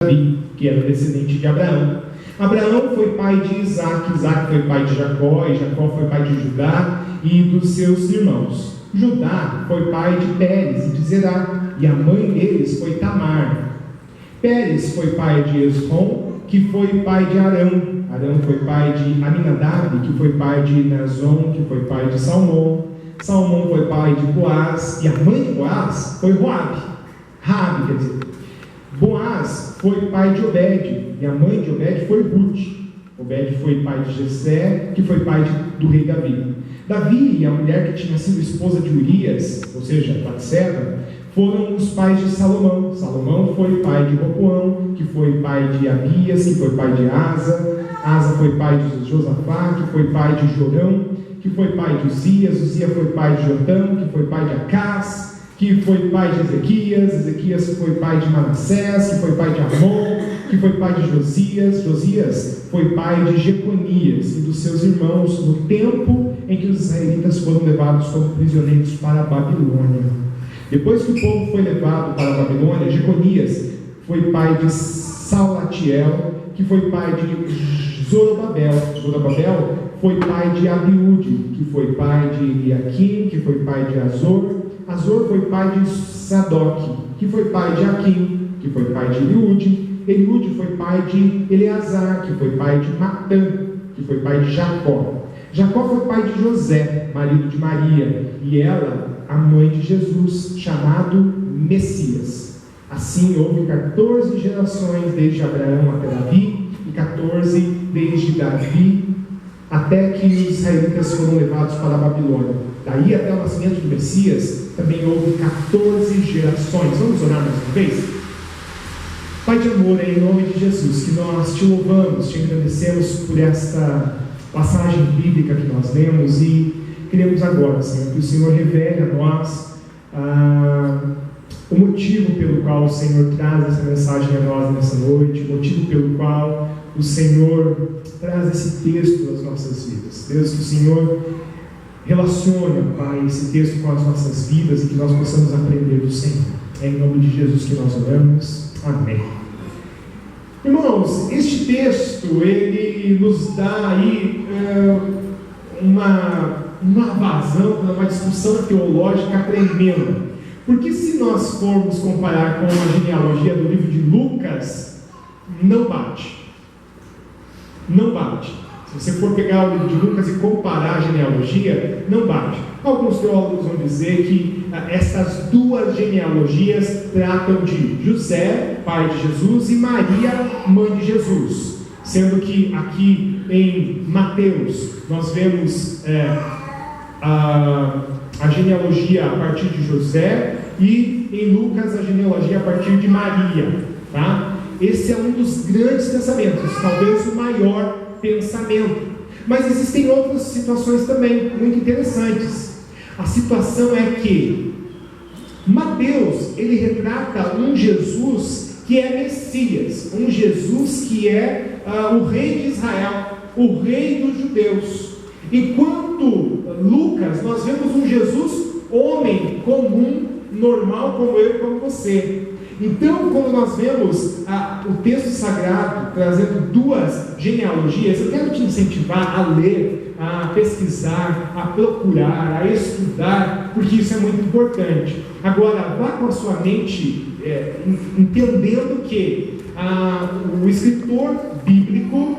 Davi, que era descendente de Abraão. Abraão foi pai de Isaac, Isaac foi pai de Jacó, e Jacó foi pai de Judá e dos seus irmãos. Judá foi pai de Pérez e de Zerá, e a mãe deles foi Tamar. Pérez foi pai de Esrom, que foi pai de Arão. Arão foi pai de Aminadab, que foi pai de Nazon, que foi pai de Salmão. Salmão foi pai de Boaz, e a mãe de Boaz foi Raabe, quer dizer. Boaz foi pai de Obed, e a mãe de Obed foi Ruth. Obed foi pai de Jessé, que foi pai do rei Davi. Davi e a mulher que tinha sido esposa de Urias, ou seja, Batseba, foram os pais de Salomão. Salomão foi pai de Roboão, que foi pai de Abias, que foi pai de Asa. Asa foi pai de Josafá, que foi pai de Jorão, que foi pai de Uzias. Uzias foi pai de Jotão, que foi pai de Acás, que foi pai de Ezequias. Ezequias foi pai de Manassés, que foi pai de Amon, que foi pai de Josias. Josias foi pai de Jeconias e dos seus irmãos, no tempo em que os israelitas foram levados como prisioneiros para a Babilônia. Depois que o povo foi levado para a Babilônia, Jeconias foi pai de Salatiel, que foi pai de Zorobabel. Zorobabel foi pai de Abiúde, que foi pai de Eliaquim, que foi pai de Azor. Azor foi pai de Sadoc, que foi pai de Aquim, que foi pai de Eliúde. Eliúde foi pai de Eleazar, que foi pai de Matã, que foi pai de Jacó. Jacó foi pai de José, marido de Maria, e ela, a mãe de Jesus, chamado Messias. Assim houve 14 gerações desde Abraão até Davi, e 14 desde Davi até que os israelitas foram levados para a Babilônia. Daí até o nascimento do Messias também houve 14 gerações. Vamos orar mais uma vez? Pai de amor, é em nome de Jesus que nós te louvamos, te agradecemos por esta passagem bíblica que nós lemos, e queremos agora, Senhor, que o Senhor revele a nós o motivo pelo qual o Senhor traz essa mensagem a nós nessa noite, o motivo pelo qual o Senhor traz esse texto às nossas vidas. Deus, que o Senhor relacione, Pai, esse texto com as nossas vidas e que nós possamos aprender do Senhor. É em nome de Jesus que nós oramos. Amém. Irmãos, este texto, ele nos dá aí uma vazão, uma discussão teológica tremenda. Porque se nós formos comparar com a genealogia do livro de Lucas, não bate. Não bate. Se você for pegar o livro de Lucas e comparar a genealogia, não bate. Alguns teólogos vão dizer que essas duas genealogias tratam de José, pai de Jesus, e Maria, mãe de Jesus. Sendo que aqui em Mateus nós vemos a genealogia a partir de José, e em Lucas a genealogia a partir de Maria. Tá? Esse é um dos grandes pensamentos, talvez o maior pensamento. Mas existem outras situações também muito interessantes. A situação é que Mateus, ele retrata um Jesus que é Messias, um Jesus que é o rei de Israel, o rei dos judeus. Enquanto Lucas, nós vemos um Jesus homem comum, normal, como eu e como você. Então, quando nós vemos o texto sagrado trazendo duas genealogias, eu quero te incentivar a ler, a pesquisar, a procurar, a estudar, porque isso é muito importante. Agora, vá com a sua mente entendendo que o escritor bíblico,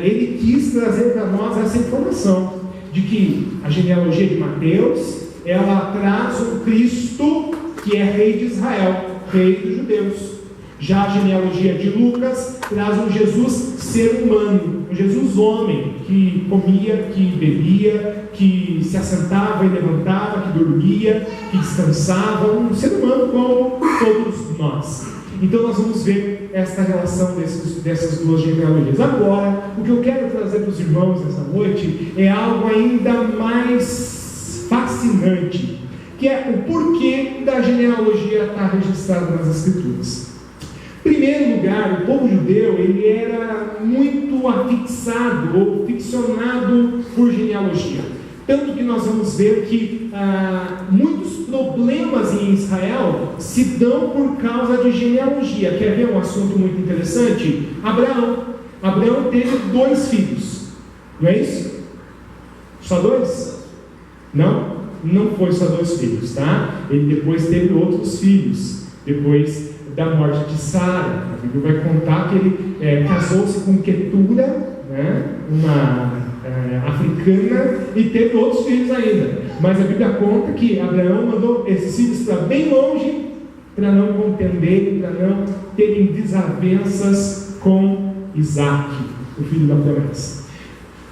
ele quis trazer para nós essa informação de que a genealogia de Mateus, ela traz um Cristo que é rei de Israel, rei dos judeus. Já a genealogia de Lucas traz um Jesus ser humano, um Jesus homem, que comia, que bebia, que se assentava e levantava, que dormia, que descansava, um ser humano como todos nós. Então nós vamos ver esta relação dessas duas genealogias. Agora, o que eu quero trazer para os irmãos nessa noite é algo ainda mais fascinante, que é o porquê da genealogia estar registrada nas Escrituras. Em primeiro lugar, o povo judeu, ele era muito afixado ou ficcionado por genealogia. Tanto que nós vamos ver que muitos problemas em Israel se dão por causa de genealogia. Quer ver um assunto muito interessante? Abraão teve 2 filhos, não é isso? Só 2? Não foi só 2 filhos, tá? Ele depois teve outros filhos, depois da morte de Sara. A Bíblia vai contar que ele casou-se com Quetura, né? Uma africana, e teve outros filhos ainda. Mas a Bíblia conta que Abraão mandou esses filhos para bem longe, para não contenderem, para não terem desavenças com Isaac, o filho da promessa.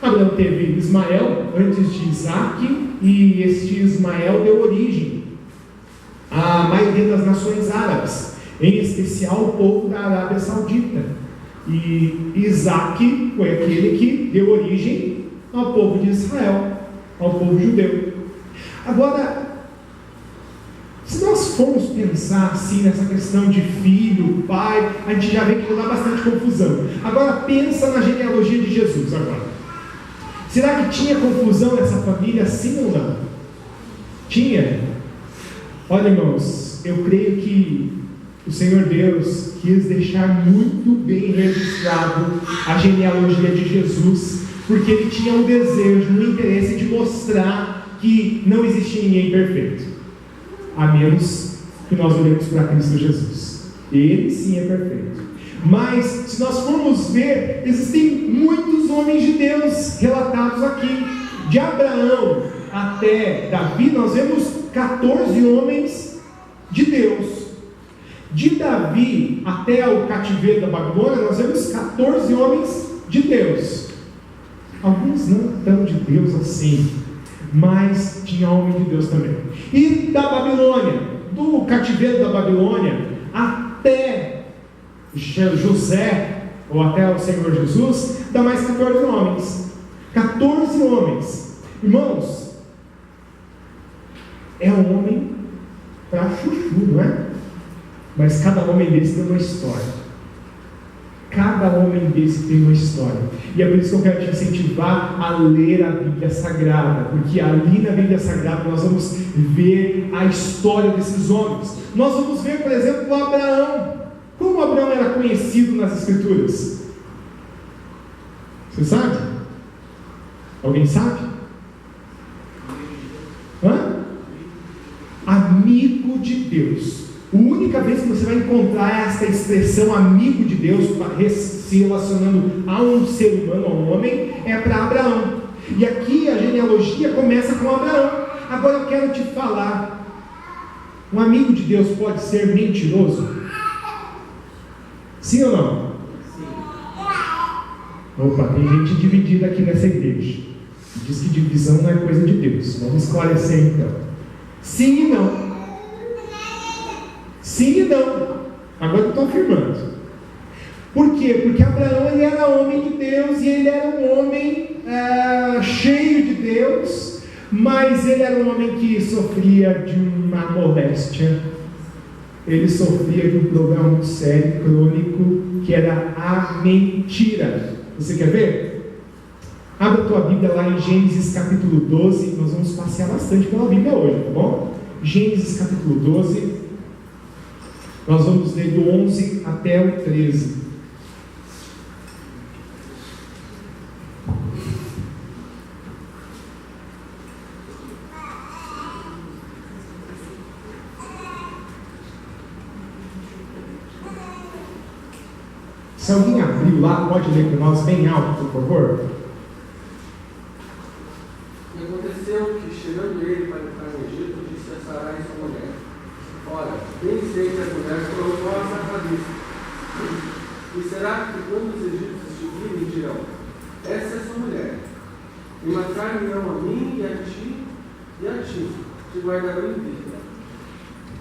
Abraão teve Ismael antes de Isaac, e este Ismael deu origem à maioria das nações árabes, em especial o povo da Arábia Saudita. E Isaac foi aquele que deu origem ao povo de Israel, ao povo judeu. Agora, se nós formos pensar assim nessa questão de filho, pai, a gente já vê que dá bastante confusão. Agora pensa na genealogia de Jesus agora. Será que tinha confusão nessa família, sim ou não? Tinha? Olha, irmãos, eu creio que o Senhor Deus quis deixar muito bem registrado a genealogia de Jesus, porque Ele tinha um desejo, um interesse de mostrar que não existia ninguém perfeito, a menos que nós olhemos para Cristo Jesus. Ele sim é perfeito. Mas, se nós formos ver, existem muitos homens de Deus relatados aqui. De Abraão até Davi, nós vemos 14 homens de Deus. De Davi até o cativeiro da Babilônia, nós vemos 14 homens de Deus. Alguns não tão de Deus assim, mas tinha homem de Deus também. E da Babilônia, do cativeiro da Babilônia até José, ou até o Senhor Jesus, dá mais 14 homens. 14 homens. Irmãos, é um homem para chuchu, não é? Mas cada homem desse tem uma história. Cada homem desse tem uma história. E é por isso que eu quero te incentivar a ler a Bíblia Sagrada, porque ali na Bíblia Sagrada nós vamos ver a história desses homens. Nós vamos ver, por exemplo, Abraão. Como Abraão era conhecido nas Escrituras? Você sabe? Alguém sabe? Amigo de Deus. A única vez que você vai encontrar essa expressão amigo de Deus, se relacionando a um ser humano, a um homem, é para Abraão. E aqui a genealogia começa com Abraão. Agora eu quero te falar: um amigo de Deus pode ser mentiroso? Sim ou não? Sim. Opa, tem gente dividida aqui nessa igreja. Diz que divisão não é coisa de Deus. Vamos esclarecer então. Sim e não. Sim e não. Agora eu estou afirmando. Por quê? Porque Abraão ele era homem de Deus, e ele era um homem cheio de Deus, mas ele era um homem que sofria de uma moléstia. Ele sofria de um problema muito sério, crônico, que era a mentira. Você quer ver? Abra a tua Bíblia lá em Gênesis capítulo 12. Nós vamos passear bastante pela Bíblia hoje, tá bom? Gênesis capítulo 12. Nós vamos ler do 11 até o 13. Se alguém abriu lá, pode ler para nós bem alto, por favor. E aconteceu que, chegando ele para entrar no Egito, disse a Sarai sua mulher: Ora, bem sei que a mulher colocou a sacralista. E será que quando os egípcios te virem, dirão: Essa é sua mulher, e matar-me-ão a mim e a ti, te guardarão em vida.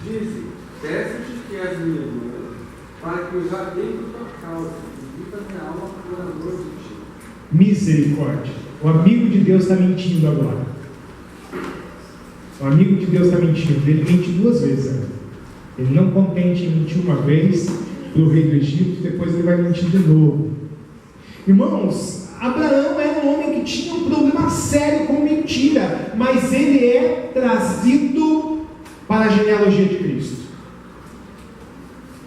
Dize: Peço-te que és minha irmã, para que eu já dentro tua causa, e viva minha alma por amor de ti. Misericórdia. O amigo de Deus está mentindo agora. O amigo de Deus está mentindo. Ele mente 2 vezes agora. Ele não contente em mentir uma vez para o rei do Egito, depois ele vai mentir de novo. Irmãos, Abraão era um homem que tinha um problema sério com mentira, mas ele é trazido para a genealogia de Cristo.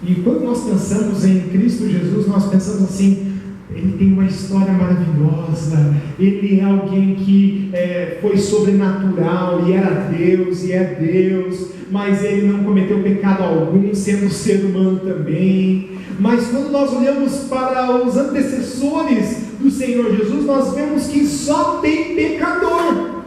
E quando nós pensamos em Cristo Jesus, nós pensamos assim: ele tem uma história maravilhosa, ele é alguém que foi sobrenatural, e era Deus, e é Deus, mas ele não cometeu pecado algum, sendo ser humano também. Mas quando nós olhamos para os antecessores do Senhor Jesus, nós vemos que só tem pecador.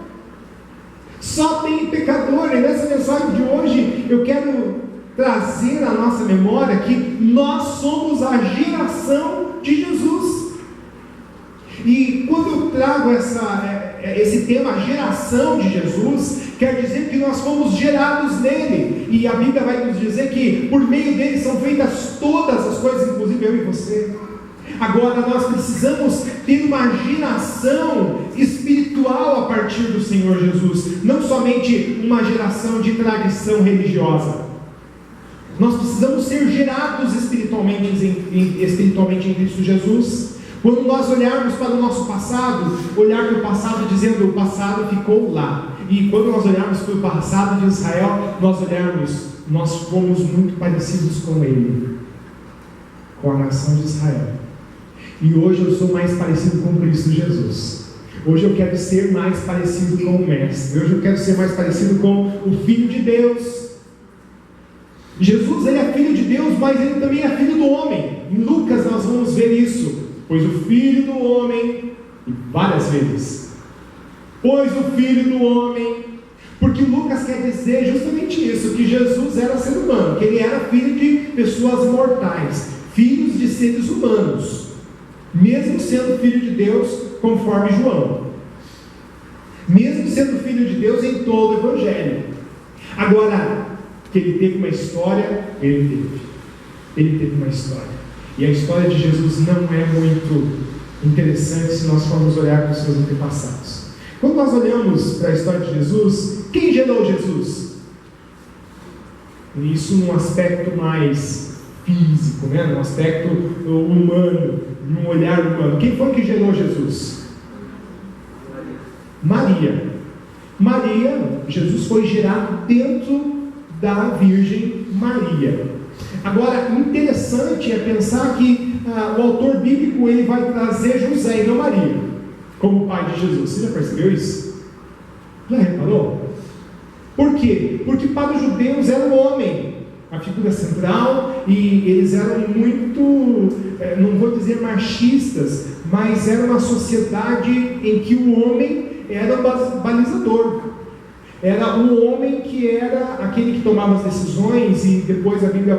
Só tem pecador. E nessa mensagem de hoje eu quero trazer à nossa memória que nós somos a geração de Jesus. E quando eu trago esse tema, a geração de Jesus, quer dizer que nós fomos gerados nele, e a Bíblia vai nos dizer que por meio dele são feitas todas as coisas, inclusive eu e você. Agora nós precisamos ter uma geração espiritual a partir do Senhor Jesus, não somente uma geração de tradição religiosa. Nós precisamos ser gerados espiritualmente em Cristo Jesus. Quando nós olharmos para o nosso passado, olhar para o passado dizendo o passado ficou lá. E quando nós olharmos para o passado de Israel, nós fomos muito parecidos com ele, com a nação de Israel. E hoje eu sou mais parecido com Cristo Jesus. Hoje eu quero ser mais parecido com o Mestre. Hoje eu quero ser mais parecido com o Filho de Deus. Jesus, ele é Filho de Deus, mas ele também é Filho do homem. Em Lucas nós vamos ver isso. Pois o Filho do homem, e várias vezes, pois o Filho do homem, porque Lucas quer dizer justamente isso, que Jesus era ser humano, que ele era filho de pessoas mortais, filhos de seres humanos, mesmo sendo filho de Deus, conforme João, mesmo sendo filho de Deus em todo o Evangelho. Agora, que ele teve uma história, ele teve uma história. E a história de Jesus não é muito interessante se nós formos olhar para os seus antepassados. Quando nós olhamos para a história de Jesus, quem gerou Jesus? Isso num aspecto mais físico, num aspecto humano, num olhar humano. Quem foi que gerou Jesus? Maria. Jesus foi gerado dentro da Virgem Maria. Agora, interessante é pensar que o autor bíblico ele vai trazer José e não Maria como pai de Jesus. Você já percebeu isso? Já reparou? Por quê? Porque para os judeus era o homem a figura central, e eles eram muito, não vou dizer machistas, mas era uma sociedade em que o homem era o balizador. Era o homem que era aquele que tomava as decisões, e depois a Bíblia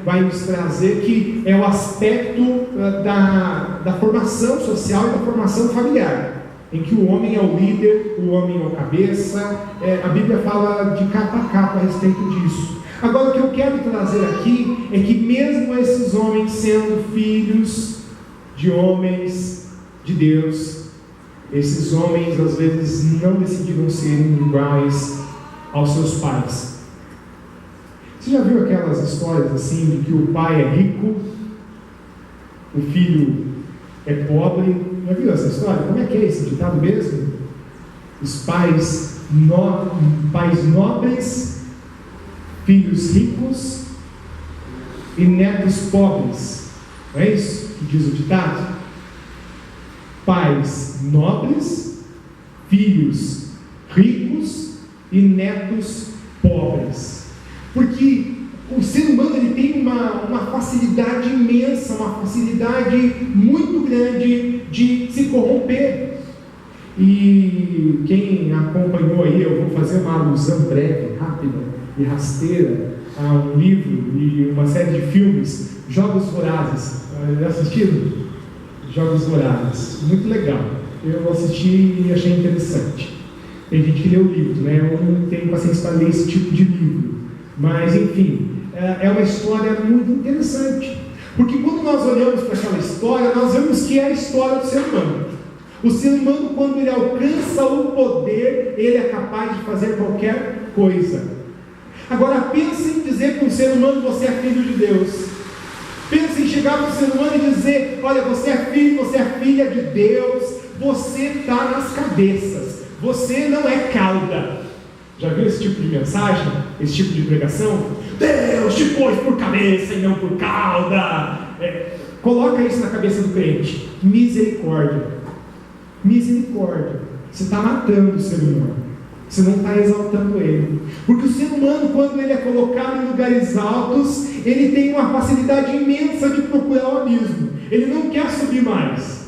vai nos trazer que é o aspecto da formação social e da formação familiar, em que o homem é o líder, o homem é o cabeça. A Bíblia fala de capa a capa a respeito disso. Agora, o que eu quero trazer aqui é que mesmo esses homens sendo filhos de homens de Deus, esses homens às vezes não decidiram serem iguais aos seus pais. Você já viu aquelas histórias assim de que o pai é rico, o filho é pobre? Já viu essa história? Como é que é esse ditado mesmo? Os pais nobres, filhos ricos e netos pobres. Não é isso que diz o ditado? Pais nobres, filhos ricos e netos pobres. Porque o ser humano ele tem uma facilidade imensa, uma facilidade muito grande de se corromper. E quem acompanhou aí, eu vou fazer uma alusão breve, rápida e rasteira a um livro e uma série de filmes, Jogos Vorazes. Já assistiram? Jogos Vorazes, muito legal. Eu assisti e achei interessante. Tem gente que lê o livro, né? Eu não tenho paciência para ler esse tipo de livro, mas enfim, é uma história muito interessante, porque quando nós olhamos para aquela história, nós vemos que é a história do ser humano. O ser humano, quando ele alcança o poder, ele é capaz de fazer qualquer coisa. Agora pense em dizer para um ser humano: você é filho de Deus. Pensa em chegar para o ser humano e dizer: olha, você é filho, você é filha de Deus, você está nas cabeças, você não é cauda. Já viu esse tipo de mensagem? Esse tipo de pregação? Deus te pôs por cabeça e não por cauda. Coloca isso na cabeça do crente. Misericórdia. Misericórdia. Você está matando o ser humano. Você não está exaltando ele. Porque o ser humano, quando ele é colocado em lugares altos, ele tem uma facilidade imensa de procurar o abismo. Ele não quer subir mais.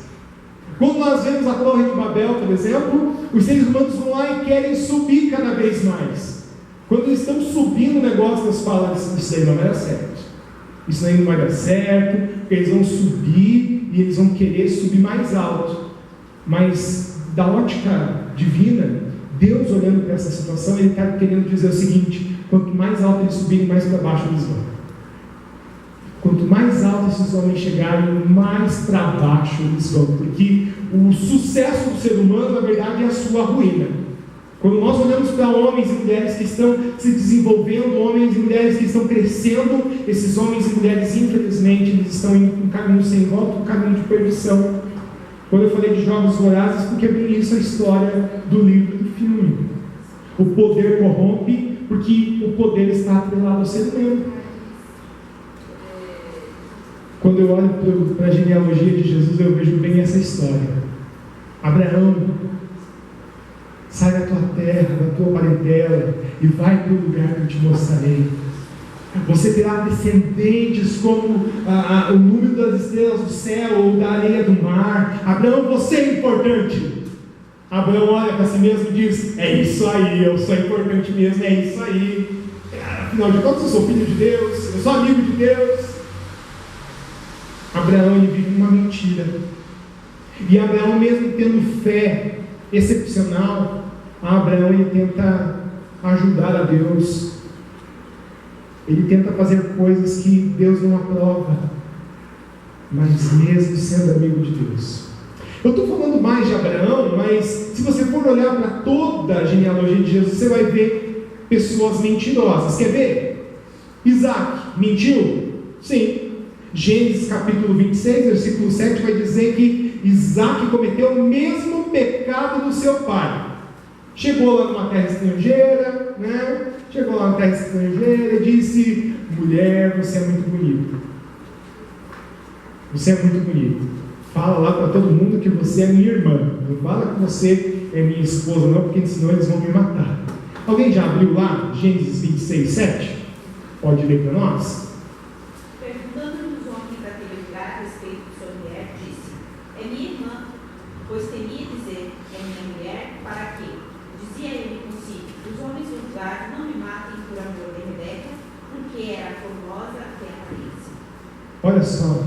Quando nós vemos a Torre de Babel, por exemplo, os seres humanos vão lá e querem subir cada vez mais. Quando eles estão subindo o negócio, eles falam: isso aí não vai dar certo. Isso aí não vai dar certo, porque eles vão subir e eles vão querer subir mais alto. Mas, da ótica divina, Deus olhando para essa situação, Ele está querendo dizer o seguinte: quanto mais alto eles subirem, mais para baixo eles vão. Quanto mais alto esses homens chegarem, mais para baixo eles vão. Porque o sucesso do ser humano, na verdade, é a sua ruína. Quando nós olhamos para homens e mulheres que estão se desenvolvendo, homens e mulheres que estão crescendo, esses homens e mulheres, infelizmente, eles estão em um caminho sem volta, um caminho de perdição. Quando eu falei de jogos vorazes, porque é bem isso a história do livro e do filme. O poder corrompe, porque o poder está atrelado ao ser humano. Quando eu olho para a genealogia de Jesus, eu vejo bem essa história. Abraão, sai da tua terra, da tua parentela, e vai para o lugar que eu te mostrarei. Você terá descendentes como o número das estrelas do céu ou da areia do mar. Abraão, você é importante. Abraão olha para si mesmo e diz: é isso aí, eu sou importante mesmo, é isso aí. Afinal de contas, eu sou filho de Deus, eu sou amigo de Deus. Abraão, ele vive uma mentira. E Abraão, mesmo tendo fé excepcional, Abraão, ele tenta ajudar a Deus. Ele tenta fazer coisas que Deus não aprova, mas mesmo sendo amigo de Deus. Eu estou falando mais de Abraão, mas se você for olhar para toda a genealogia de Jesus, você vai ver pessoas mentirosas. Quer ver? Isaac mentiu? Sim. Gênesis capítulo 26, versículo 7 vai dizer que Isaac cometeu o mesmo pecado do seu pai. Chegou lá numa terra estrangeira, né? Chegou lá na terra estrangeira e disse: mulher, você é muito bonita. Você é muito bonita. Fala lá para todo mundo que você é minha irmã. Não fala que você é minha esposa não, porque senão eles vão me matar. Alguém já abriu lá Gênesis 26, 7? Pode ler para nós? Pois temia dizer: é minha mulher, para quê? Dizia ele consigo: os homens do lugar não me matem por amor de Rebeca, porque era formosa até a aparência. Olha só,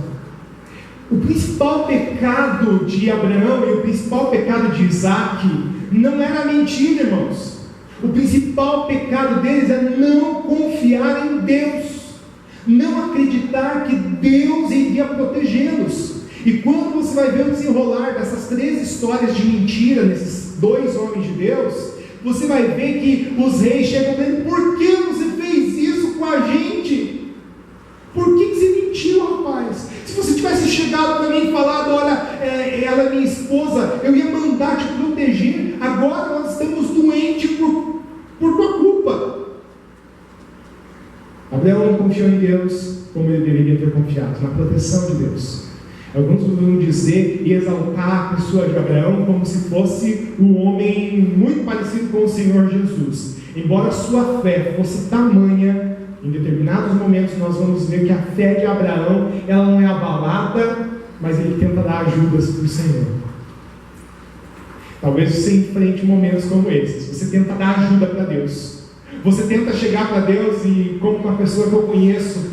o principal pecado de Abraão e o principal pecado de Isaac não era mentira, irmãos. O principal pecado deles é não confiar em Deus, não acreditar que Deus iria protegê-los. E quando você vai ver o desenrolar dessas 3 histórias de mentira nesses 2 homens de Deus, você vai ver que os reis chegam dizendo: por que você fez isso com a gente? Por que você mentiu, rapaz? Se você tivesse chegado para mim e falado: olha, ela é minha esposa, eu ia mandar te proteger, agora nós estamos doentes por tua culpa. Abraão não confiou em Deus como ele deveria ter confiado, na proteção de Deus. Alguns vão dizer e exaltar a pessoa de Abraão como se fosse um homem muito parecido com o Senhor Jesus. Embora a sua fé fosse tamanha, em determinados momentos nós vamos ver que a fé de Abraão, ela não é abalada, mas ele tenta dar ajudas para o Senhor. Talvez você enfrente momentos como esses. Você tenta dar ajuda para Deus. Você tenta chegar para Deus e, como uma pessoa que eu conheço,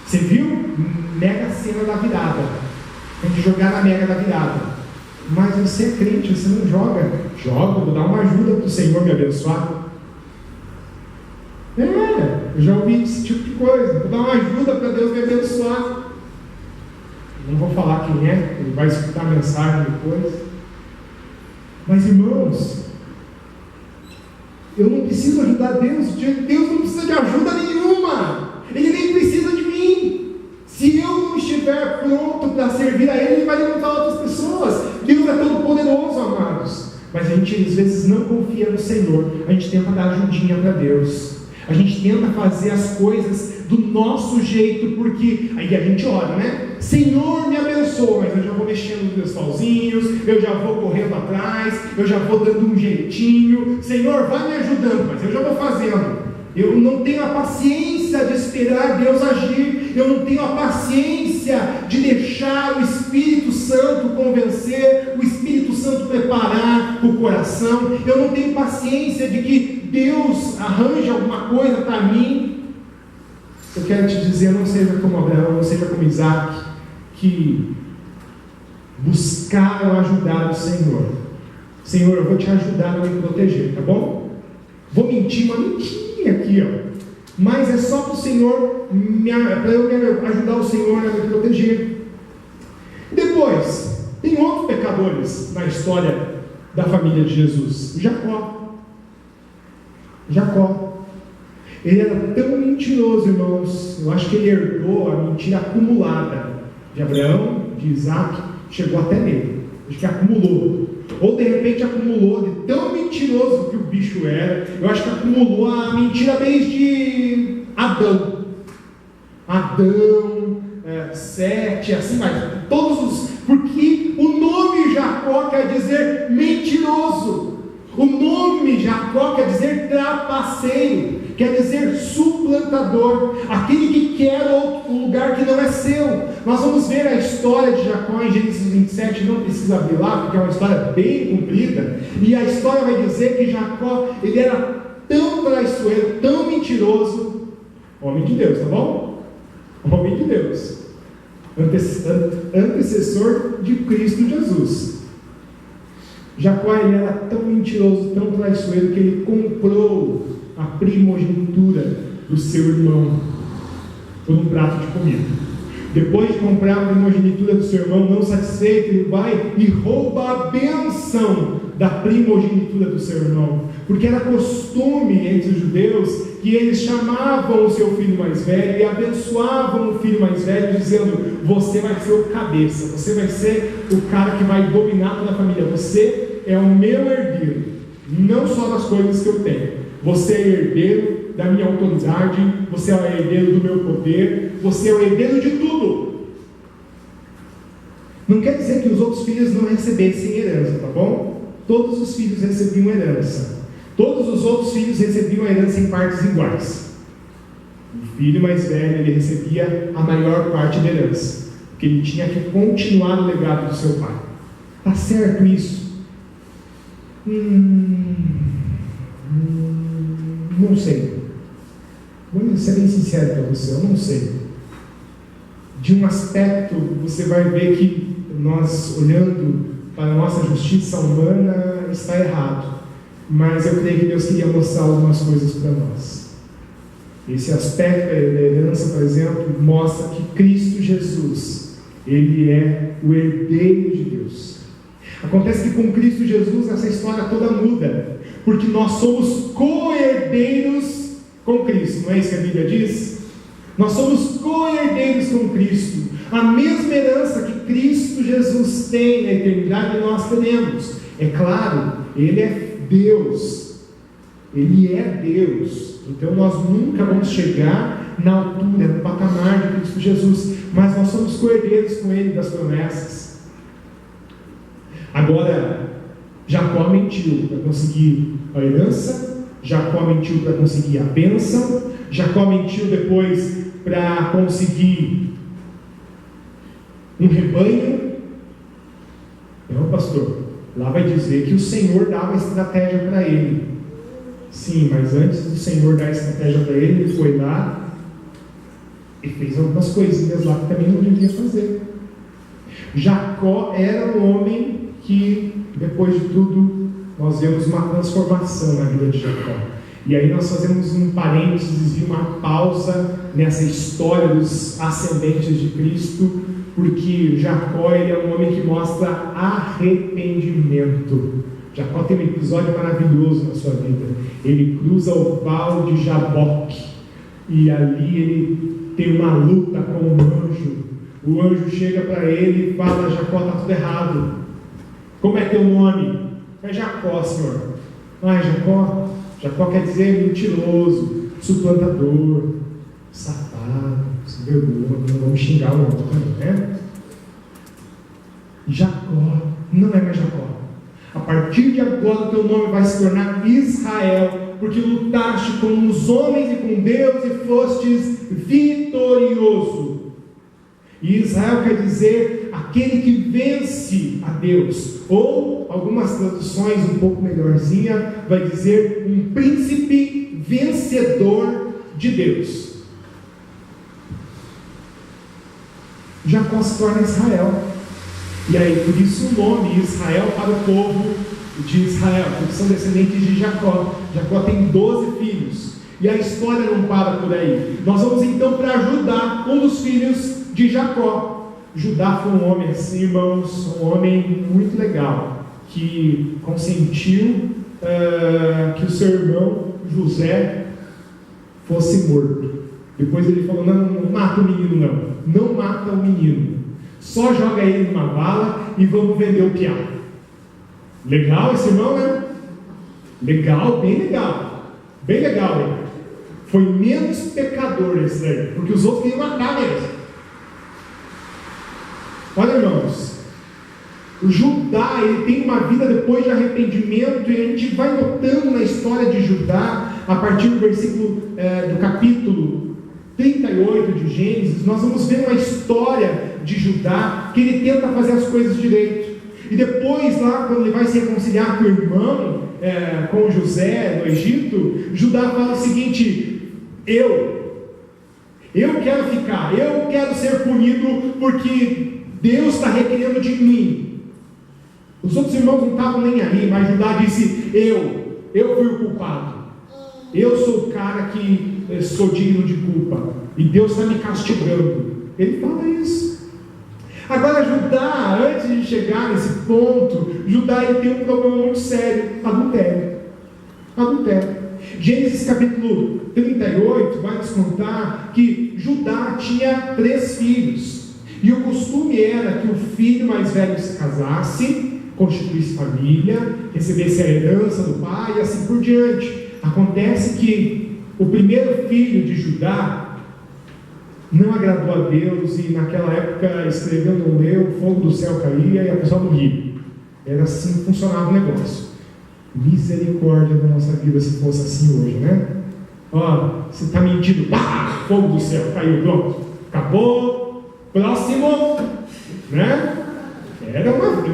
você viu? Mega Sena da virada. Tem que jogar na mega da virada. Mas você é crente, você não joga. Joga, vou dar uma ajuda para o Senhor me abençoar. Eu já ouvi esse tipo de coisa. Vou dar uma ajuda para Deus me abençoar. Não vou falar quem é, ele vai escutar a mensagem depois. Mas, irmãos, eu não preciso ajudar Deus. Deus não precisa de ajuda nenhuma. Ele nem precisa de mim. Se eu gente às vezes não confia no Senhor, a gente tenta dar ajudinha para Deus. A gente tenta fazer as coisas do nosso jeito, porque aí a gente ora, né? Senhor, me abençoa, mas eu já vou mexendo nos meus pauzinhos, eu já vou correndo atrás, eu já vou dando um jeitinho. Senhor, vai me ajudando, mas eu já vou fazendo. Eu não tenho a paciência de esperar Deus agir, eu não tenho a paciência de deixar o Espírito Santo convencer, o Espírito Santo preparar o coração, eu não tenho paciência de que Deus arranje alguma coisa para mim. Eu quero te dizer, não seja como Abraão, não seja como Isaac, que buscaram ajudar o Senhor. Senhor, eu vou te ajudar a me proteger, tá bom? Vou mentir uma mentirinha aqui, ó. Mas é só para o Senhor, para eu ajudar o Senhor a me proteger. Depois, tem outros pecadores na história da família de Jesus. Jacó. Ele era tão mentiroso, irmãos. Eu acho que ele herdou a mentira acumulada de Abraão, de Isaac, chegou até nele. Acho que acumulou. Ou de repente acumulou de tão mentiroso que o bicho era. Eu acho que acumulou a mentira desde Adão. Sete, assim mais. Porque o nome Jacó quer dizer mentiroso. O nome Jacó quer dizer trapaceiro, quer dizer suplantador, aquele que quer outro lugar que não é seu. Nós vamos ver a história de Jacó em Gênesis 27, não precisa abrir lá, porque é uma história bem comprida, e a história vai dizer que Jacó, ele era tão traiçoeiro, tão mentiroso, homem de Deus, tá bom? Homem de Deus, antecessor de Cristo Jesus. Jacó, ele era tão mentiroso, tão traiçoeiro, que ele comprou a primogenitura do seu irmão por um prato de comida. Depois de comprar a primogenitura do seu irmão, não satisfeito, ele vai e rouba a bênção da primogenitura do seu irmão, porque era costume entre os judeus que eles chamavam o seu filho mais velho e abençoavam o filho mais velho, dizendo: você vai ser o cabeça, você vai ser o cara que vai dominar toda a família, você é o meu herdeiro, não só das coisas que eu tenho, você é herdeiro da minha autoridade, você é o herdeiro do meu poder, você é o herdeiro de tudo. Não quer dizer que os outros filhos não recebessem herança, tá bom? Todos os filhos recebiam herança, todos os outros filhos recebiam herança em partes iguais. O filho mais velho, ele recebia a maior parte da herança, porque ele tinha que continuar o legado do seu pai. Tá certo isso? Não sei. Vou ser bem sincero para você, eu não sei. De um aspecto, você vai ver que nós, olhando para a nossa justiça humana, está errado. Mas eu creio que Deus queria mostrar algumas coisas para nós. Esse aspecto da herança, por exemplo, mostra que Cristo Jesus, Ele é o herdeiro de Deus. Acontece que com Cristo Jesus essa história toda muda, porque nós somos co-herdeiros com Cristo, não é isso que a Bíblia diz? Nós somos co-herdeiros com Cristo, a mesma herança que Cristo Jesus tem na eternidade nós teremos. É claro, Ele é Deus, então nós nunca vamos chegar na altura, no patamar de Cristo Jesus, mas nós somos co-herdeiros com Ele das promessas. Agora, Jacó mentiu para conseguir a herança, Jacó mentiu para conseguir a bênção, Jacó mentiu depois para conseguir um rebanho. Não, pastor, lá vai dizer que o Senhor dava estratégia para ele. Sim, mas antes do Senhor dar estratégia para ele, ele foi lá e fez algumas coisinhas lá que também não devia fazer. Jacó era um homem que, depois de tudo, nós vemos uma transformação na vida de Jacó. E aí nós fazemos um parênteses e uma pausa nessa história dos ascendentes de Cristo, porque Jacó, ele é um homem que mostra arrependimento. Jacó tem um episódio maravilhoso na sua vida. Ele cruza o val de Jaboque, e ali ele tem uma luta com um anjo. O anjo chega para ele e fala: Jacó, está tudo errado. Como é teu nome? É Jacó, Senhor. Ah, Jacó. Jacó quer dizer mentiroso, suplantador, safado, sem vergonha, não vamos xingar o outro, né? Jacó, não é mais Jacó. A partir de agora o teu nome vai se tornar Israel, porque lutaste com os homens e com Deus e fostes vitorioso. E Israel quer dizer aquele que vence a Deus, ou algumas traduções um pouco melhorzinha vai dizer um príncipe vencedor de Deus. Jacó se torna Israel, e aí por isso o nome Israel para o povo de Israel, porque são descendentes de Jacó. Jacó tem 12 filhos, e a história não para por aí. Nós vamos então para Judá, um dos filhos de Jacó. Judá foi um homem assim, irmãos, um homem muito legal, que consentiu que o seu irmão José fosse morto. Depois ele falou: não mata o menino, não mata o menino, só joga ele numa vala e vamos vender o piá. Legal esse irmão, né? Legal, bem legal, bem legal, né? Foi menos pecador esse daí, porque os outros queriam matar mesmo. Olha, irmãos, o Judá, ele tem uma vida depois de arrependimento, e a gente vai notando na história de Judá, a partir do versículo do capítulo 38 de Gênesis, nós vamos ver uma história de Judá, que ele tenta fazer as coisas direito, e depois lá, quando ele vai se reconciliar com o irmão, com José no Egito, Judá fala o seguinte: eu quero ficar, eu quero ser punido, porque Deus está requerendo de mim. Os outros irmãos não estavam nem aí, mas Judá disse: eu fui o culpado, eu sou o cara que sou digno de culpa, e Deus está me castigando. Ele fala isso. Agora Judá, antes de chegar nesse ponto, Judá ele tem um problema muito sério: adultério. Gênesis capítulo 38 vai nos contar que Judá tinha 3 filhos. E o costume era que o filho mais velho se casasse, constituísse família, recebesse a herança do pai e assim por diante. Acontece que o primeiro filho de Judá não agradou a Deus, e naquela época escreveu, não leu, o fogo do céu caía e a pessoa morria. Era assim que funcionava o negócio. Misericórdia da nossa vida se fosse assim hoje, né? Ó, você está mentindo, pá, fogo do céu caiu, pronto, acabou. Próximo, né?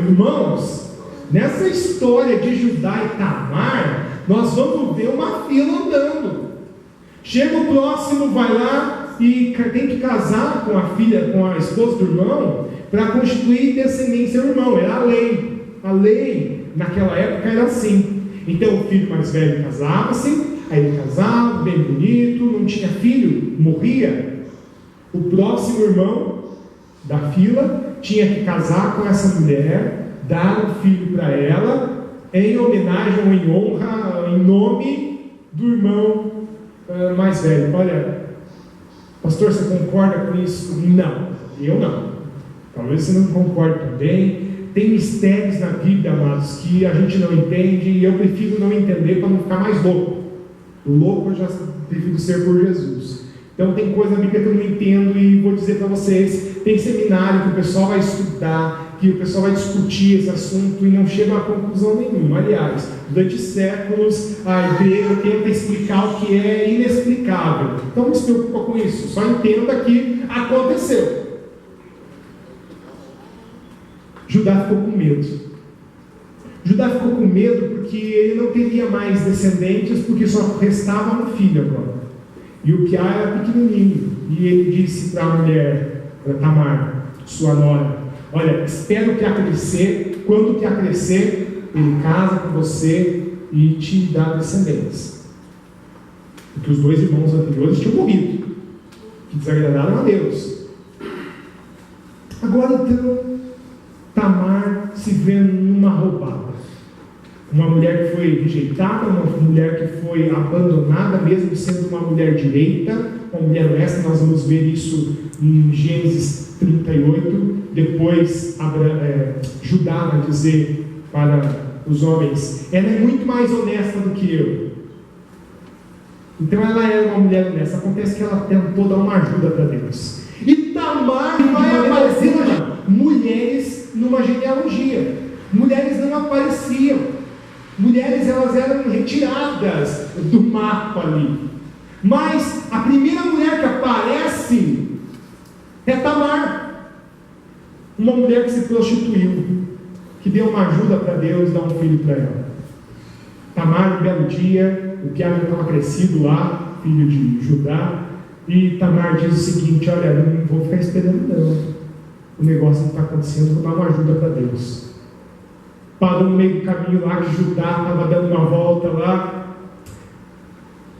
Irmãos, nessa história de Judá e Tamar, nós vamos ver uma fila andando. Chega o próximo, vai lá e tem que casar com a filha, com a esposa do irmão, para constituir descendência do irmão. Era a lei. A lei naquela época era assim. Então o filho mais velho casava-se, aí ele casava, bem bonito, não tinha filho, morria. O próximo irmão da fila tinha que casar com essa mulher, dar um filho para ela, em homenagem ou em honra, em nome do irmão mais velho. Olha, pastor, você concorda com isso? Não, eu não. Talvez você não concorde também. Tem mistérios na Bíblia, amados, que a gente não entende, e eu prefiro não entender para não ficar mais louco. Louco eu já prefiro ser por Jesus. Então tem coisa na Bíblia que eu não entendo, e vou dizer para vocês: tem seminário que o pessoal vai estudar, que o pessoal vai discutir esse assunto e não chega a conclusão nenhuma. Aliás, durante séculos a igreja tenta explicar o que é inexplicável. Então não se preocupa com isso, só entenda que aconteceu. Judá ficou com medo. Judá ficou com medo porque ele não teria mais descendentes, porque só restava um filho agora. E o piá era pequenininho. E ele disse para a mulher, para Tamar, sua nora: olha, espera o piá crescer. Quando o piá crescer, ele casa com você e te dá descendentes. Porque os 2 irmãos anteriores tinham morrido, que desagradaram a Deus. Agora então, Tamar se vê numa roubada. Uma mulher que foi rejeitada, uma mulher que foi abandonada, mesmo sendo uma mulher direita, uma mulher honesta. Nós vamos ver isso em Gênesis 38. Depois Judá vai dizer para os homens, ela é muito mais honesta do que eu. Então ela é uma mulher honesta. Acontece que ela tentou dar uma ajuda para Deus. E Tamar vai aparecer mulheres numa genealogia. Mulheres não apareciam. Mulheres, elas eram retiradas do mapa ali. Mas a primeira mulher que aparece é Tamar. Uma mulher que se prostituiu, que deu uma ajuda para Deus, dar um filho para ela. Tamar, um belo dia, o Piara estava crescido lá, filho de Judá, e Tamar diz o seguinte: olha, eu não vou ficar esperando não. O negócio não está acontecendo, vou dar uma ajuda para Deus. Parou no meio do caminho lá, que Judá estava dando uma volta lá,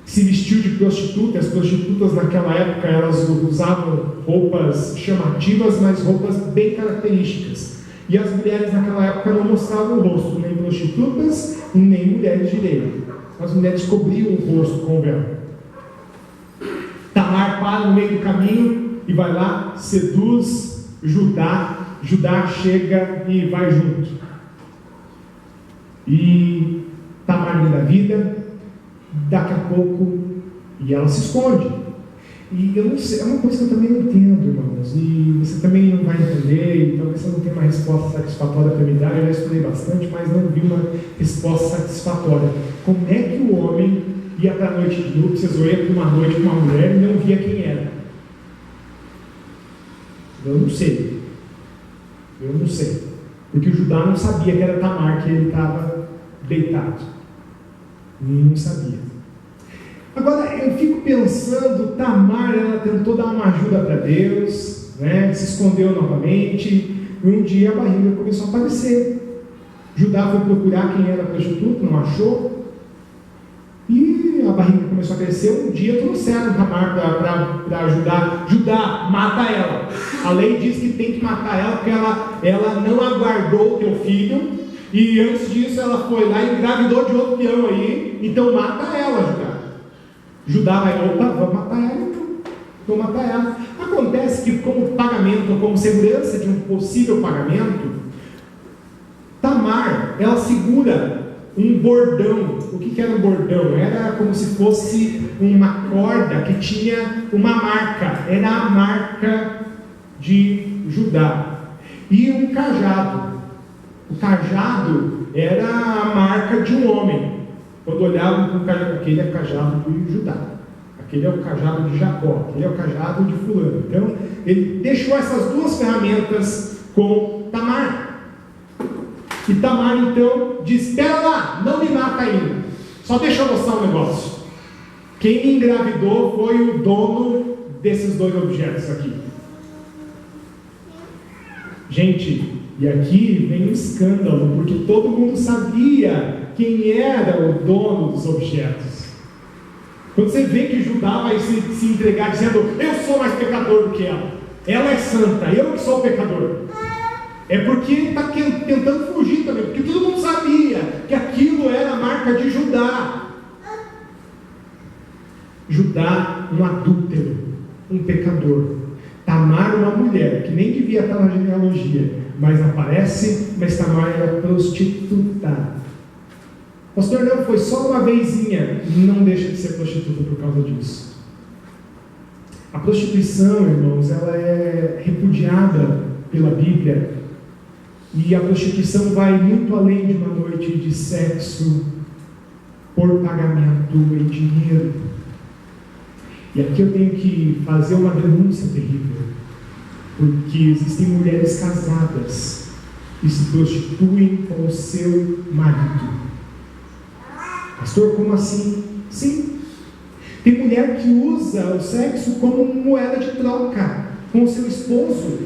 se vestiu de prostituta. As prostitutas naquela época, elas usavam roupas chamativas, mas roupas bem características. E as mulheres naquela época não mostravam o rosto, nem prostitutas, nem mulheres de lei. As mulheres cobriam o rosto com o véu. Tamar para no meio do caminho e vai lá, seduz Judá. Judá chega e vai junto. E Tamar da vida, daqui a pouco, e ela se esconde. E eu não sei, é uma coisa que eu também não entendo, irmãos, e você também não vai entender, e talvez você não tenha uma resposta satisfatória para me dar. Eu já estudei bastante, mas não vi uma resposta satisfatória. Como é que o homem ia para a noite de núpcias, ou ia para uma noite com uma mulher e não via quem era? Eu não sei. Porque o Judá não sabia que era Tamar que ele estava deitado. Não sabia. Agora, eu fico pensando, Tamar, ela tentou dar uma ajuda para Deus, né? Se escondeu novamente, e um dia a barriga começou a aparecer. Judá foi procurar quem era a prostituta, não achou, e a barriga começou a crescer. Um dia trouxeram Tamar para ajudar. Judá, mata ela. A lei diz que tem que matar ela, porque ela não aguardou o teu filho, e antes disso ela foi lá e engravidou de outro peão aí, então mata ela, Judá. Judá vai, opa, vou matar ela então. Vou matar ela. Acontece que, como pagamento, ou como segurança de um possível pagamento, Tamar, ela segura um bordão. O que era um bordão? Era como se fosse uma corda que tinha uma marca. Era a marca de Judá. E um cajado. O cajado era a marca de um homem. Quando olhavam para o cajado, aquele é o cajado de Judá, aquele é o cajado de Jacó, aquele é o cajado de fulano. Então, ele deixou essas duas ferramentas com Tamar. E Tamar, então, diz: espera lá, não me mata ainda, só deixa eu mostrar um negócio. Quem me engravidou foi o dono desses dois objetos aqui. Gente, e aqui vem um escândalo, porque todo mundo sabia quem era o dono dos objetos. Quando você vê que Judá vai se entregar dizendo: eu sou mais pecador do que ela é santa, eu que sou pecador, é porque ele está tentando fugir também, porque todo mundo sabia que aquilo era a marca de Judá. Judá, um adúltero, um pecador. Tamar, uma mulher que nem devia estar na genealogia, mas aparece, mas Tamar era prostituta. Pastor, não, foi só uma vezinha. Não deixa de ser prostituta por causa disso. A prostituição, irmãos, ela é repudiada pela Bíblia. E a prostituição vai muito além de uma noite de sexo por pagamento em dinheiro. E aqui eu tenho que fazer uma denúncia terrível, porque existem mulheres casadas que se prostituem com o seu marido. Pastor, como assim? Sim. Tem mulher que usa o sexo como moeda de troca com o seu esposo.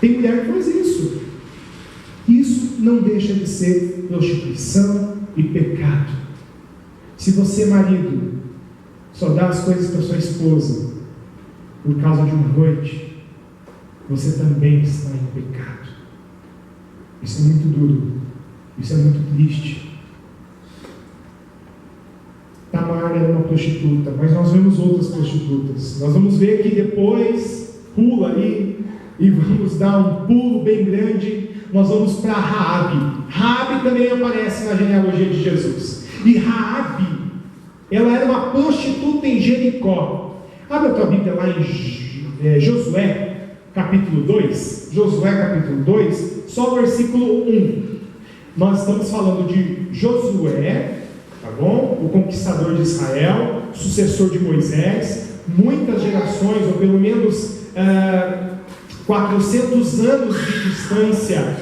Tem mulher que faz isso. Isso não deixa de ser prostituição e pecado. Se você, marido, só dá as coisas para sua esposa por causa de uma noite, você também está em pecado. Isso é muito duro. Isso é muito triste. Tamar era uma prostituta, mas nós vemos outras prostitutas. Nós vamos ver que depois pula aí e vamos dar um pulo bem grande. nós vamos para Raabe. Raabe também aparece na genealogia de Jesus. E Raabe, ela era uma prostituta em Jericó. Abre a tua Bíblia lá em Josué, capítulo 2. Josué, capítulo 2, só o versículo 1. Nós estamos falando de Josué, tá bom? O conquistador de Israel, sucessor de Moisés, muitas gerações, ou pelo menos 400 anos de distância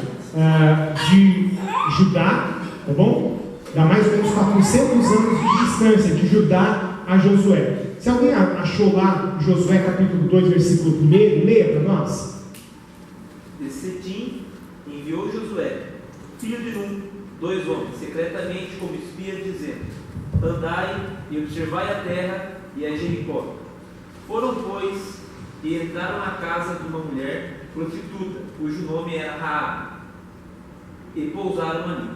de Judá, tá bom? Dá mais ou menos 400 anos de distância de Judá a Josué. Se alguém achou lá Josué capítulo 2, versículo 1, leia para nós. De Setim enviou Josué, filho de Nun, 2 homens, secretamente como espias, dizendo: andai e observai a terra e a Jericó. Foram, pois, e entraram na casa de uma mulher prostituta, cujo nome era Raabe, e pousaram ali.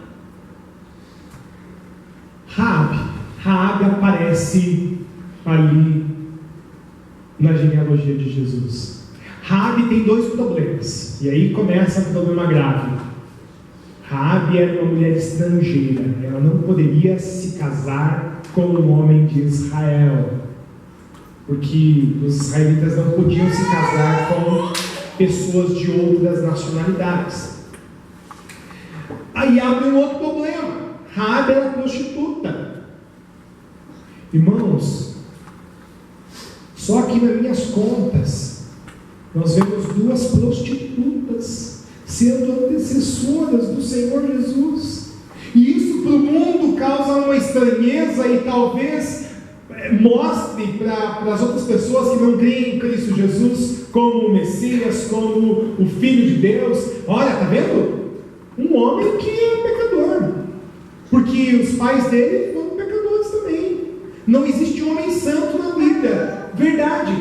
Raabe aparece ali na genealogia de Jesus. Raabe tem 2 problemas, e aí começa um problema grave. Raabe era uma mulher estrangeira, ela não poderia se casar com um homem de Israel, porque os israelitas não podiam se casar com pessoas de outras nacionalidades. Aí abre um outro problema. Raabe era prostituta. Irmãos, só aqui nas minhas contas nós vemos 2 prostitutas sendo antecessoras do Senhor Jesus, e isso para o mundo causa uma estranheza e talvez mostre para as outras pessoas que não creem em Cristo Jesus como o Messias, como o Filho de Deus: olha, está vendo? Um homem que é pecador, porque os pais dele foram pecadores também. Não existe homem santo na Bíblia, verdade.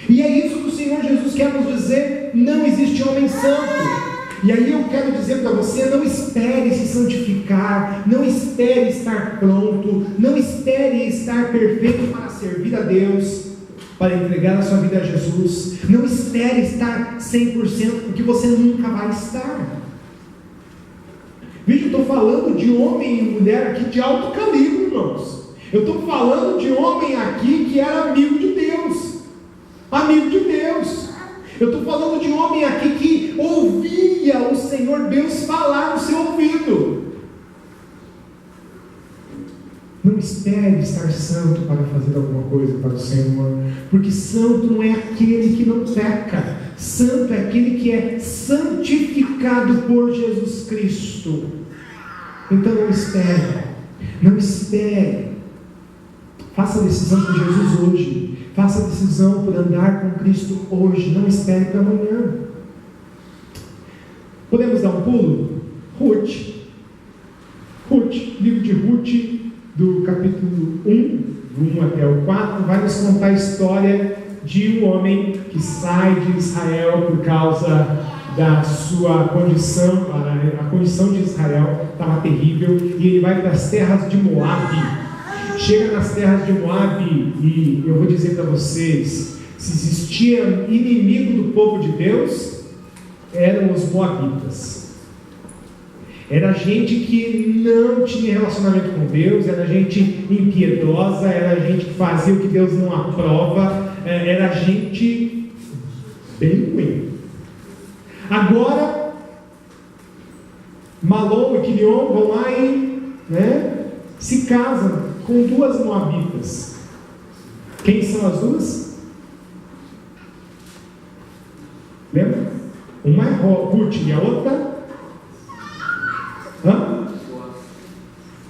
E é isso que o Senhor Jesus quer nos dizer: não existe homem santo. E aí eu quero dizer para você: não espere se santificar, não espere estar pronto, não espere estar perfeito para servir a Deus, para entregar a sua vida a Jesus. Não espere estar 100%, porque você nunca vai estar. Veja, eu estou falando de homem e mulher aqui de alto calibre, irmãos. Eu estou falando de homem aqui que era amigo de Deus. Amigo de Deus. Eu estou falando de homem aqui que ouvia o Senhor Deus falar no seu ouvido. Não espere estar santo para fazer alguma coisa para o Senhor, porque santo não é aquele que não peca. Santo é aquele que é santificado por Jesus Cristo. Então não espere, não espere. Faça a decisão por Jesus hoje. Faça a decisão por andar com Cristo hoje. Não espere para amanhã. Podemos dar um pulo? Ruth, livro de Ruth, do capítulo 1, do 1 até o 4, vai nos contar a história de um homem que sai de Israel por causa da sua condição. A condição de Israel estava terrível, e ele vai para as terras de Moabe. Chega nas terras de Moabe, e eu vou dizer para vocês: se existia inimigo do povo de Deus, eram os moabitas. Era gente que não tinha relacionamento com Deus, era gente impiedosa, era gente que fazia o que Deus não aprova, era gente bem ruim. Agora, Malom e Quilion vão lá e se casam com 2 moabitas. Quem são as 2? Lembra? Uma é Ruth e a outra?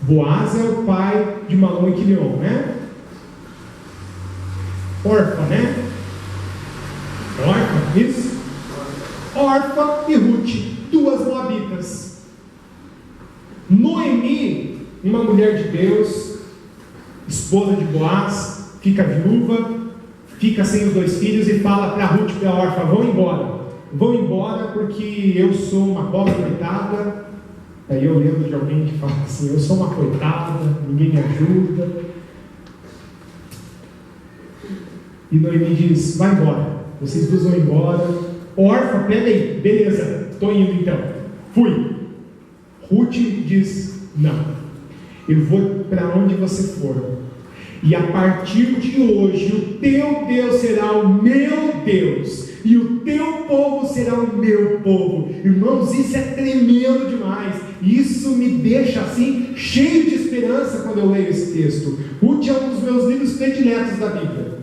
Boaz é o pai de Malom e Quilion, né? Orfa, né? Orfa, isso? Orfa e Ruth, 2 moabitas. Noemi, uma mulher de Deus, esposa de Boaz, fica viúva, fica sem os 2 filhos e fala para Ruth e para Orfa: vão embora porque eu sou uma pobre coitada. Aí eu lembro de alguém que fala assim: eu sou uma coitada, ninguém me ajuda. E Noemi diz: vai embora, vocês 2 vão embora. Orfa, pega aí, beleza, estou indo então. fui. Ruth diz: não, eu vou para onde você for, e a partir de hoje o teu Deus será o meu Deus, e o teu povo será o meu povo. Irmãos, isso é tremendo demais. Isso me deixa assim, cheio de esperança quando eu leio esse texto. Ruth é um dos meus livros prediletos da Bíblia,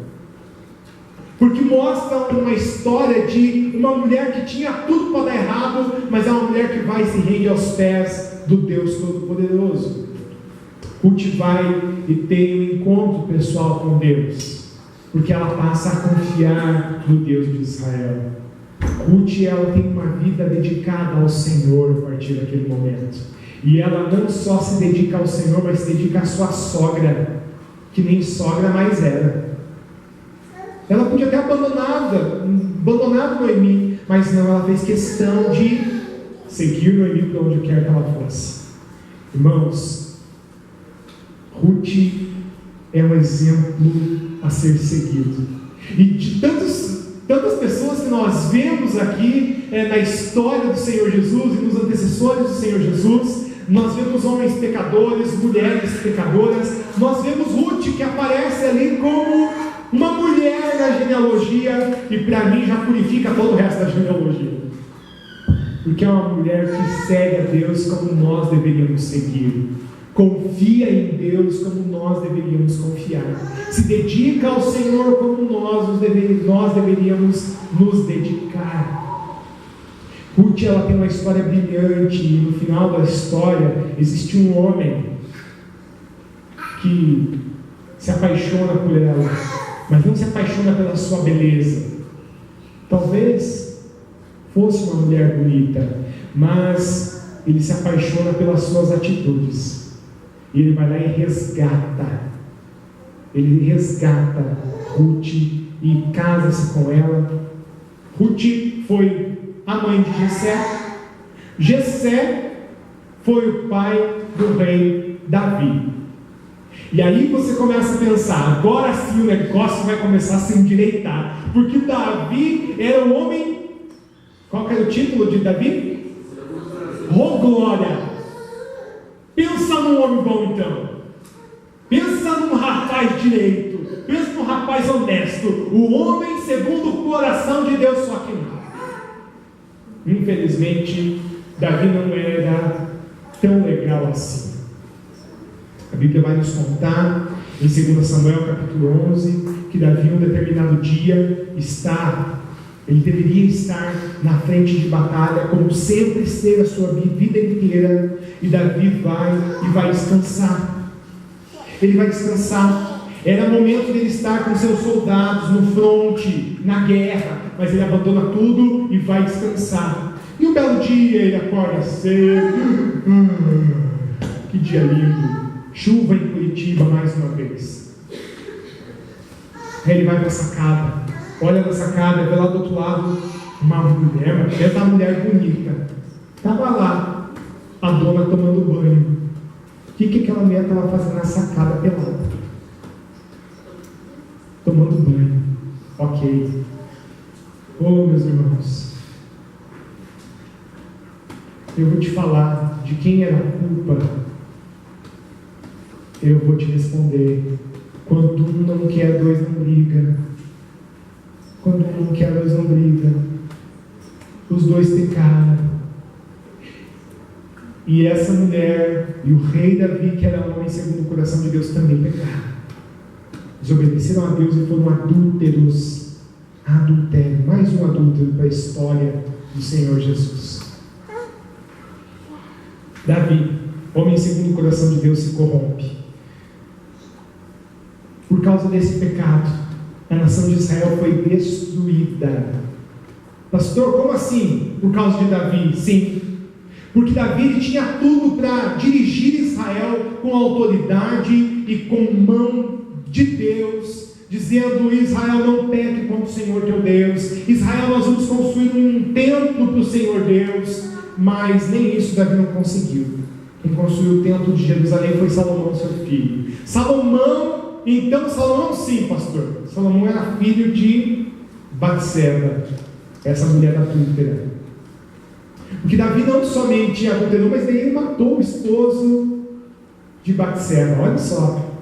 porque mostra uma história de uma mulher que tinha tudo para dar errado, mas é uma mulher que vai e se rende aos pés do Deus Todo-Poderoso. Ruth vai e tem um encontro pessoal com Deus, porque ela passa a confiar no Deus de Israel. Ruth, ela tem uma vida dedicada ao Senhor a partir daquele momento, e ela não só se dedica ao Senhor, mas se dedica à sua sogra, que nem sogra mais era. Ela podia ter abandonado Noemi, mas não, ela fez questão de seguir Noemi para onde quer que ela fosse. Irmãos, Ruth é um exemplo a ser seguido, e de tantas pessoas que nós vemos aqui na história do Senhor Jesus e nos antecessores do Senhor Jesus. Nós vemos homens pecadores, mulheres pecadoras. Nós vemos Ruth, que aparece ali como uma mulher na genealogia, e para mim já purifica todo o resto da genealogia, porque é uma mulher que segue a Deus como nós deveríamos seguir, confia em Deus como nós deveríamos confiar, se dedica ao Senhor como nós deveríamos nos dedicar. Ruth, ela tem uma história brilhante, e no final da história existe um homem que se apaixona por ela, mas não se apaixona pela sua beleza. Talvez fosse uma mulher bonita, mas ele se apaixona pelas suas atitudes, e ele vai lá e resgata Ruth e casa-se com ela. Ruth foi a mãe de Jessé. Jessé foi o pai do rei Davi. E aí você começa a pensar, agora sim o negócio vai começar a se endireitar, porque Davi era um homem. Qual que era o título de Davi? Oh, glória! Pensa num homem bom, então. Pensa num rapaz direito, pensa num rapaz honesto, o homem segundo o coração de Deus. Só que não. Infelizmente, Davi não era tão legal assim. A Bíblia vai nos contar em 2 Samuel capítulo 11 que Davi, um determinado dia, ele deveria estar na frente de batalha, como sempre esteve a sua vida inteira, e Davi vai descansar. Ele vai descansar. Era o momento dele estar com seus soldados no fronte, na guerra, mas ele abandona tudo e vai descansar. E um belo dia ele acorda cedo. Que dia lindo! Chuva em Curitiba mais uma vez. Aí ele vai para a sacada, olha na sacada, vê lá do outro lado uma mulher bonita. Estava lá a dona tomando banho. O que aquela mulher estava fazendo na sacada pelada? Tomando banho. Ok. Oh, meus irmãos, eu vou te falar de quem era a culpa. Eu vou te responder: quando um não quer, dois não briga. Quando um não quer, dois não briga. Os dois pecaram. E essa mulher e o rei Davi, que era homem segundo o coração de Deus, também pecaram. Desobedeceram a Deus e foram adúlteros. Adultério, mais um adúltero para a história do Senhor Jesus. Davi, homem segundo o coração de Deus, se corrompe. Por causa desse pecado, a nação de Israel foi destruída. Pastor, como assim? Por causa de Davi? Sim, porque Davi tinha tudo para dirigir Israel com autoridade e com mão de Deus, dizendo: Israel, não peque contra o Senhor teu Deus. Israel, nós vamos construir um templo para o Senhor Deus. Mas nem isso Davi não conseguiu. Quem construiu o templo de Jerusalém foi Salomão, seu filho. Salomão sim, pastor. Salomão era filho de Batseba, essa mulher adúltera. Porque Davi não somente adulterou, mas daí ele matou o esposo de Batseba. Olha só,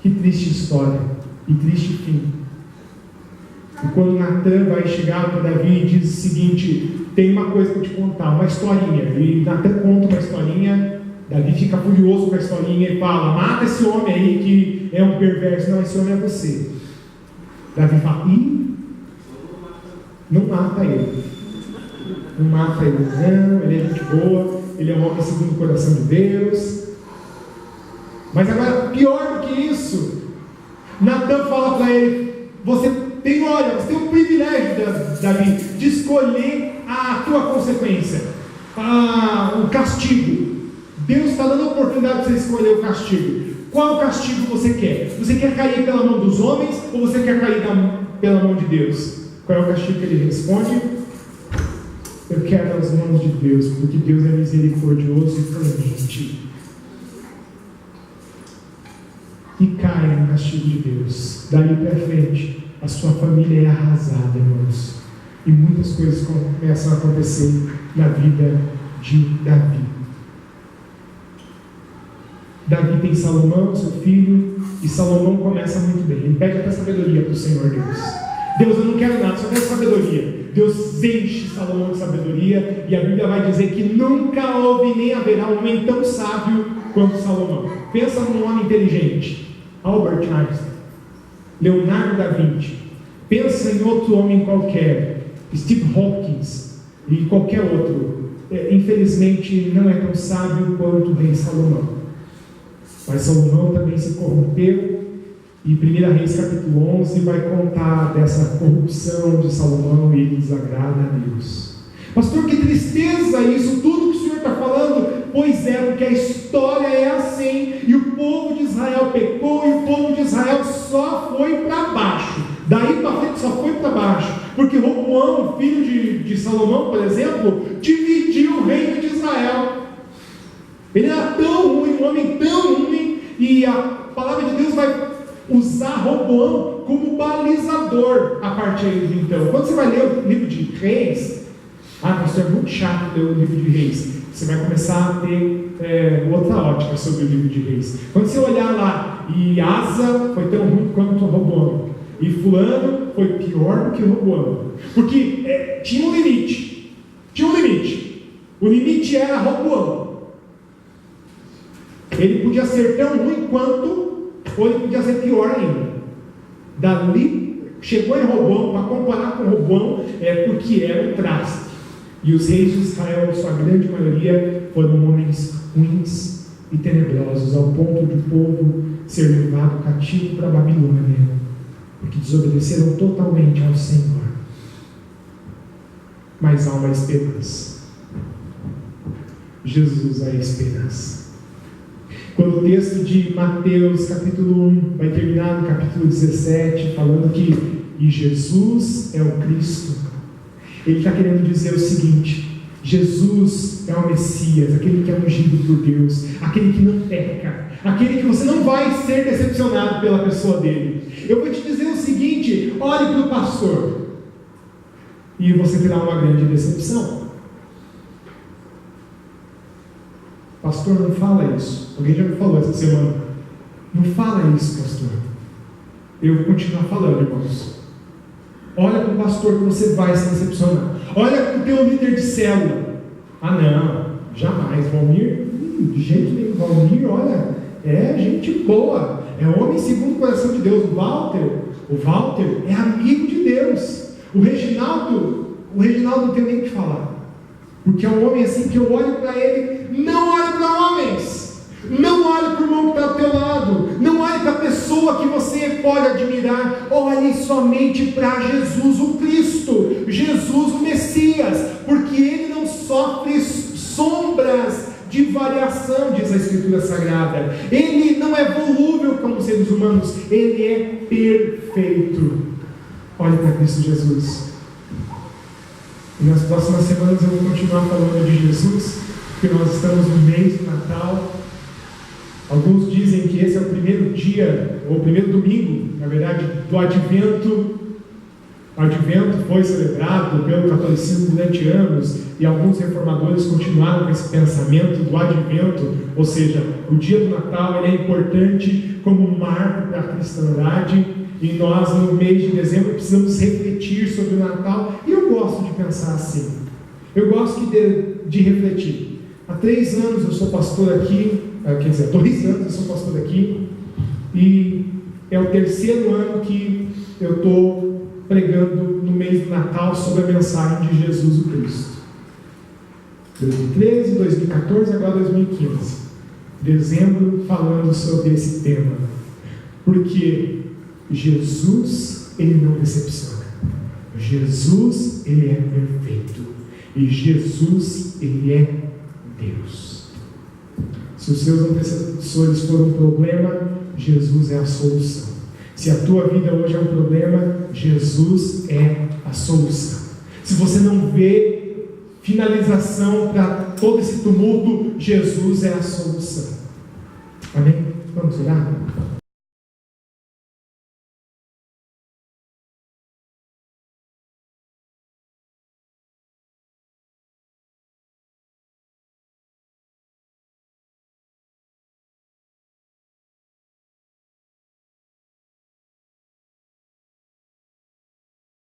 que triste história e triste fim. E quando Natan vai chegar para Davi e diz o seguinte: tem uma coisa para te contar, uma historinha. E Natan conta uma historinha, Davi fica furioso com a historinha e fala: mata esse homem aí que é um perverso. Não, esse homem é você. Davi fala: não mata ele. Não mata ele, não, ele é gente boa, ele é um homem segundo o coração de Deus. Mas agora, pior do que isso, Natan fala para ele: você tem o privilégio, Davi, de escolher a tua consequência, o castigo. Deus está dando a oportunidade de você escolher o castigo. Qual castigo você quer? Você quer cair pela mão dos homens ou você quer cair pela mão de Deus? Qual é o castigo que ele responde? Eu quero as mãos de Deus, porque Deus é misericordioso e clemente. E cai no castigo de Deus. Dali para frente, a sua família é arrasada, irmãos. E muitas coisas começam a acontecer na vida de Davi. Davi tem Salomão, seu filho, e Salomão começa muito bem. Ele pede até sabedoria para o Senhor Deus. Deus, eu não quero nada, só quero sabedoria. Deus enche Salomão de sabedoria, e a Bíblia vai dizer que nunca houve nem haverá um homem tão sábio quanto Salomão. Pensa num homem inteligente. Albert Einstein, Leonardo da Vinci. Pensa em outro homem qualquer, Steve Hopkins e qualquer outro. Infelizmente não é tão sábio quanto o rei Salomão. Mas Salomão também se corrompeu, e 1 Reis capítulo 11 vai contar dessa corrupção de Salomão, e ele desagrada a Deus. Pastor, que tristeza isso, tudo que o Senhor está falando. Pois é, porque a história é assim, e o povo de Israel pecou, e o povo de Israel só foi para baixo. Daí para frente só foi para baixo, porque Roboão, filho de Salomão, por exemplo, dividiu o reino de Israel. Ele era tão ruim, um homem tão ruim, e a palavra de Deus vai usar Roboão como balizador a partir de então. Quando você vai ler o livro de Reis, pastor, é muito chato ler o livro de Reis. Você vai começar a ter outra ótica sobre o livro de Reis. Quando você olhar lá, e Asa foi tão ruim quanto Roboão, e fulano foi pior do que Roboão, porque tinha um limite. O limite era Roboão. Ele podia ser tão ruim quanto, ou ele podia ser pior ainda. Dali chegou em Roboão, para comparar com Roboão, porque era o traste. E os reis de Israel, sua grande maioria, foram homens ruins e tenebrosos, ao ponto de o povo ser levado cativo para a Babilônia, porque desobedeceram totalmente ao Senhor. Mas há uma esperança. Jesus é a esperança. Quando o texto de Mateus capítulo 1 vai terminar no capítulo 17, falando que e Jesus é o Cristo, ele está querendo dizer o seguinte: Jesus é o Messias, aquele que é ungido por Deus, aquele que não peca, aquele que você não vai ser decepcionado pela pessoa dele. Eu vou te dizer o seguinte: olhe para o pastor e você terá uma grande decepção. Pastor, não fala isso. Alguém já me falou essa semana: não fala isso, pastor. Eu vou continuar falando, irmãos. Olha para o pastor que você vai se decepcionar. Olha para o teu líder de célula. Não, jamais. Valmir, de jeito nenhum. Valmir, olha, é gente boa, é homem segundo o coração de Deus. O Walter é amigo de Deus. O Reginaldo não tem nem o que falar, porque é um homem assim que eu olho para ele. Não olhe para homens. Não olhe para o irmão que está ao teu lado. Não olhe para a pessoa que você pode admirar. Olhe somente para Jesus o Cristo, Jesus o Messias, porque ele não sofre sombras de variação, diz a Escritura Sagrada. Ele não é volúvel como os seres humanos, ele é perfeito. Olhe para Cristo Jesus. E nas próximas semanas eu vou continuar falando de Jesus, porque nós estamos no mês do Natal. Alguns dizem que esse é o primeiro dia, ou o primeiro domingo, na verdade, do Advento. O Advento foi celebrado pelo catolicismo durante anos e alguns reformadores continuaram com esse pensamento do Advento, ou seja, o dia do Natal ele é importante como um marco para a cristandade e nós no mês de dezembro precisamos refletir sobre o Natal e eu gosto de pensar assim, eu gosto de refletir. Há 3 anos eu sou pastor aqui, há 2 anos eu sou pastor aqui e é o 3º ano que eu estou pregando no mês do Natal sobre a mensagem de Jesus o Cristo. 2013, 2014, agora 2015. Dezembro falando sobre esse tema. Porque Jesus, ele não decepciona. Jesus, ele é perfeito. E Jesus, ele é Deus. Se os seus antecessores foram um problema, Jesus é a solução. Se a tua vida hoje é um problema, Jesus é a solução. Se você não vê finalização para todo esse tumulto, Jesus é a solução. Amém? Vamos orar?